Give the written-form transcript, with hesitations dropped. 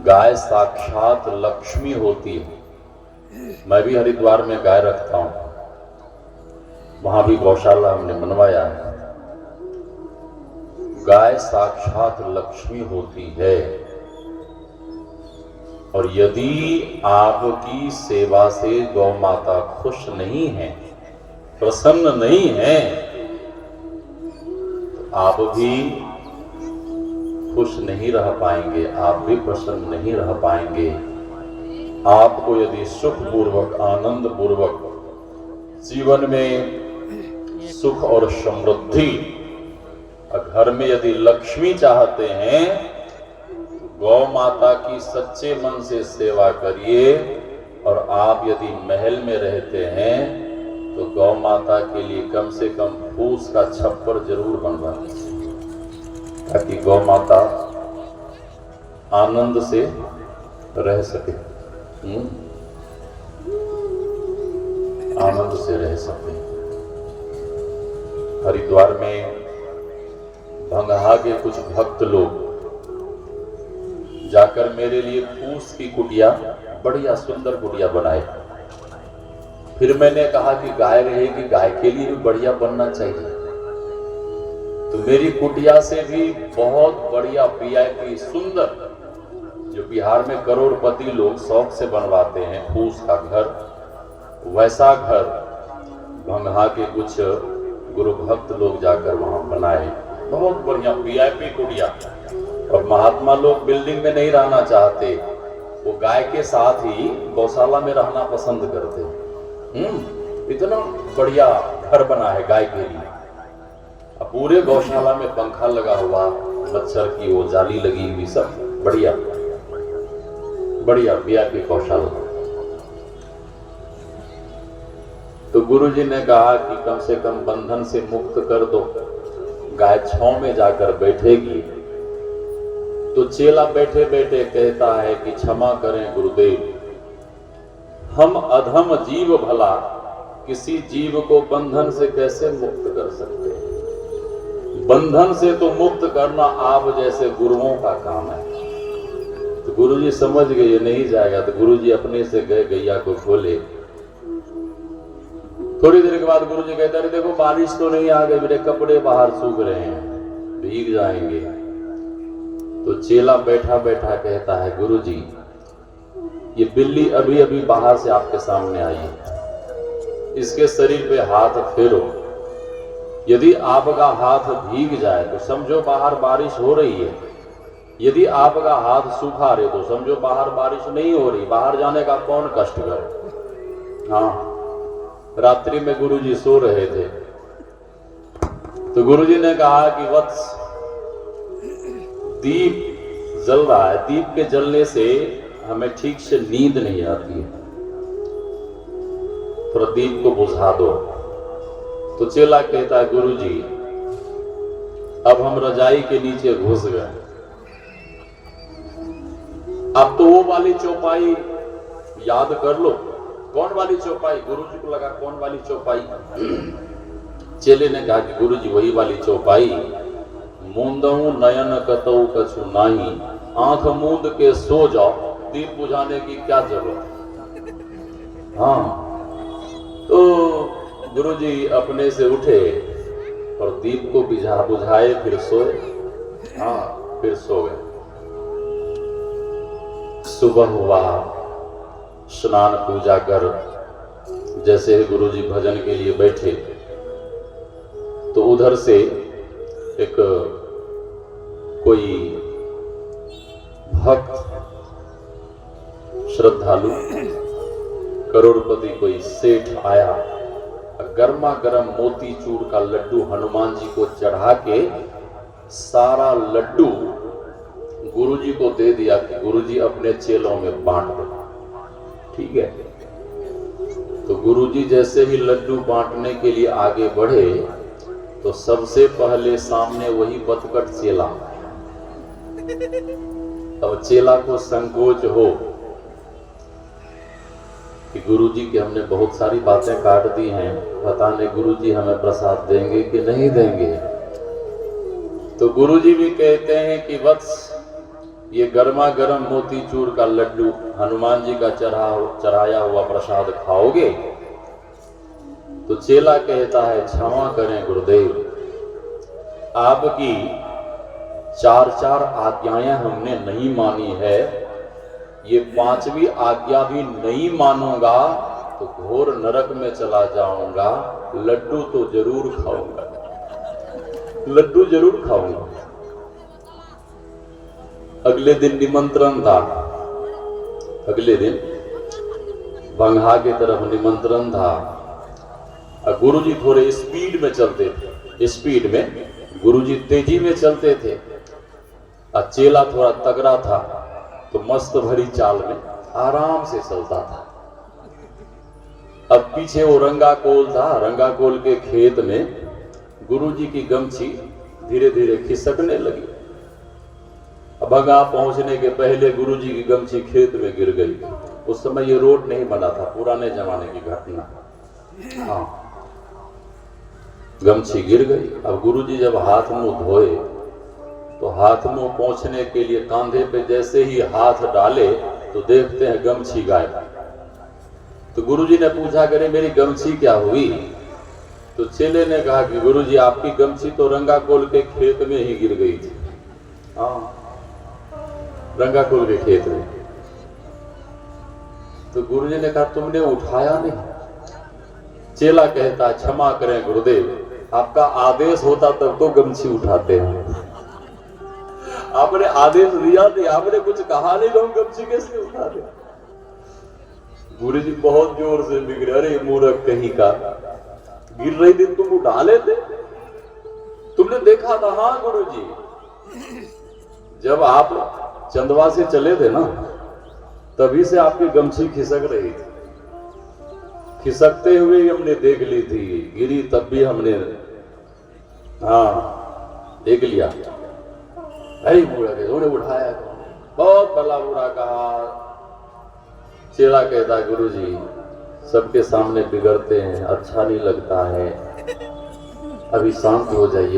गाय साक्षात लक्ष्मी होती है। मैं भी हरिद्वार में गाय रखता हूं, वहां भी गौशाला हमने बनवाया है। गाय साक्षात लक्ष्मी होती है और यदि आपकी सेवा से गौ माता खुश नहीं है, प्रसन्न नहीं है, तो आप भी खुश नहीं रह पाएंगे, आप भी प्रसन्न नहीं रह पाएंगे। आपको यदि सुख पूर्वक, आनंद पूर्वक जीवन में सुख और समृद्धि, घर में यदि लक्ष्मी चाहते हैं, गौ माता की सच्चे मन से सेवा करिए। और आप यदि महल में रहते हैं तो गौ माता के लिए कम से कम फूस का छप्पर जरूर बनवा दीजिए, ताकि गौ माता आनंद से रह सके, आनंद से रह सके। हरिद्वार में भंगहा के कुछ भक्त लोग जाकर मेरे लिए फूस की कुटिया, बढ़िया सुंदर कुटिया बनाए। फिर मैंने कहा कि गाय रहेगी, गाय के लिए भी बढ़िया बनना चाहिए। तो मेरी कुटिया से भी बहुत बढ़िया VIP सुंदर, जो बिहार में करोड़पति लोग शौक से बनवाते हैं फूस का घर, वैसा घर भंगहा के कुछ गुरु भक्त लोग जाकर वहां बनाए। बहुत बढ़िया VIP कुटिया। और महात्मा लोग बिल्डिंग में नहीं रहना चाहते, वो गाय के साथ ही गौशाला में रहना पसंद करते। इतना बढ़िया घर बना है गाय के लिए। अब पूरे गौशाला में पंखा लगा हुआ, मच्छर की वो जाली लगी हुई, सब बढ़िया बढ़िया VIP गौशाला। तो गुरुजी ने कहा कि कम से कम बंधन से मुक्त कर दो, गाय छांव में जाकर बैठेगी। तो चेला बैठे बैठे कहता है कि क्षमा करें गुरुदेव, हम अधम जीव भला किसी जीव को बंधन से कैसे मुक्त कर सकते हैं? बंधन से तो मुक्त करना आप जैसे गुरुओं का काम है। तो गुरुजी समझ गए ये नहीं जाएगा, तो गुरुजी अपने से गए गैया को खोले। थोड़ी देर के बाद गुरुजी कहते अरे देखो बारिश तो नहीं आ गई, मेरे कपड़े बाहर सूख रहे हैं, भीग जाएंगे। तो चेला बैठा बैठा कहता है गुरुजी, ये बिल्ली अभी अभी बाहर से आपके सामने आई है, इसके शरीर पे हाथ फेरो, यदि आपका हाथ भीग जाए तो समझो बाहर बारिश हो रही है, यदि आपका हाथ सूखा रहे तो समझो बाहर बारिश नहीं हो रही, बाहर जाने का कौन कष्ट करे। हाँ, रात्रि में गुरुजी सो रहे थे, तो गुरुजी ने कहा कि वत्स, दीप जल रहा है, दीप के जलने से हमें ठीक से नींद नहीं आती है, थोड़ा दीप को बुझा दो। तो चेला कहता है गुरुजी, अब हम रजाई के नीचे घुस गए, अब तो वो वाली चौपाई याद कर लो। कौन वाली चौपाई? गुरुजी को लगा कौन वाली चौपाई? चेले ने कहा कि गुरुजी वही वाली चौपाई, मूंदऊ नयन कतऊ कछु नाही, आंख मूंद के सो जाओ, दीप बुझाने की क्या जरूरत। हाँ, तो गुरुजी अपने से उठे और दीप को बुझाए, फिर सोए। हाँ, फिर सो गए। सुबह हुआ, स्नान पूजा कर जैसे ही गुरुजी भजन के लिए बैठे, तो उधर से एक कोई भक्त, श्रद्धालु, करोड़पति कोई सेठ आया, गर्मा गर्म मोतीचूर का लड्डू हनुमान जी को चढ़ा के सारा लड्डू गुरुजी को दे दिया कि गुरुजी अपने चेलों में बांट दो। ठीक है। तो गुरुजी जैसे ही लड्डू बांटने के लिए आगे बढ़े तो सबसे पहले सामने वही बतकट चेला। अब चेला को संकोच हो कि गुरुजी की हमने बहुत सारी बातें काट दी हैं, पता नहीं गुरुजी हमें प्रसाद देंगे कि नहीं देंगे। तो गुरुजी भी कहते हैं कि वत्स, ये गर्मा गर्म मोतीचूर का लड्डू हनुमान जी का चढ़ाया हुआ प्रसाद खाओगे? तो चेला कहता है, क्षमा करें गुरुदेव, आपकी चार चार आज्ञाएं हमने नहीं मानी है, ये पांचवी आज्ञा भी नहीं मानूंगा तो घोर नरक में चला जाऊंगा, लड्डू तो जरूर खाऊंगा, लड्डू जरूर खाऊंगा। अगले दिन निमंत्रण था, अगले दिन बंघा की तरफ निमंत्रण था। गुरुजी थोड़े स्पीड में चलते थे, स्पीड में गुरुजी तेजी में चलते थे, और चेला थोड़ा तगड़ा था तो मस्त भरी चाल में आराम से चलता था। अब पीछे वो रंगाकोल था, रंगाकोल के खेत में गुरुजी की गमछी धीरे धीरे खिसकने लगी। अब बंगा पहुंचने के पहले गुरुजी की गमछी खेत में गिर गई। उस समय ये रोड नहीं बना था, पुराने जमाने की घटना। हाँ, गमछी गिर गई। अब गुरुजी जब हाथ मुंह धोए तो हाथ मुंह पोंछने के लिए कांधे पे जैसे ही हाथ डाले तो देखते हैं गमछी गायब। तो गुरुजी ने पूछा, करे मेरी गमछी क्या हुई? तो चेले ने कहा कि गुरुजी आपकी गमछी तो रंगाकोल के खेत में ही गिर गई थी। हाँ, रंगाकोल के खेत में। तो गुरुजी ने कहा तुमने उठाया नहीं? चेला कहता, क्षमा करें गुरुदेव, आपका आदेश होता तब तो गमछी उठाते हैं, आपने आदेश दिया नहीं, आपने कुछ कहा नहीं तो हम गमछी कैसे उठा दे? गुरुजी बहुत जोर से बिगड़े, अरे मूर्ख कहीं का, गिर रही थी तुम उठा लेते, तुमने देखा था? हाँ गुरुजी, जब आप चंदवा से चले थे ना, तभी से आपकी गमछी खिसक रही थी, खिसकते हुए हमने देख ली थी, गिरी तब भी हमने हाँ देख लिया। अरे बुरा के उन्हें उठाया, बहुत भला बुरा कहा। चेला कहता, गुरुजी सबके सामने बिगड़ते हैं, अच्छा नहीं लगता है, अभी शांत हो जाइए।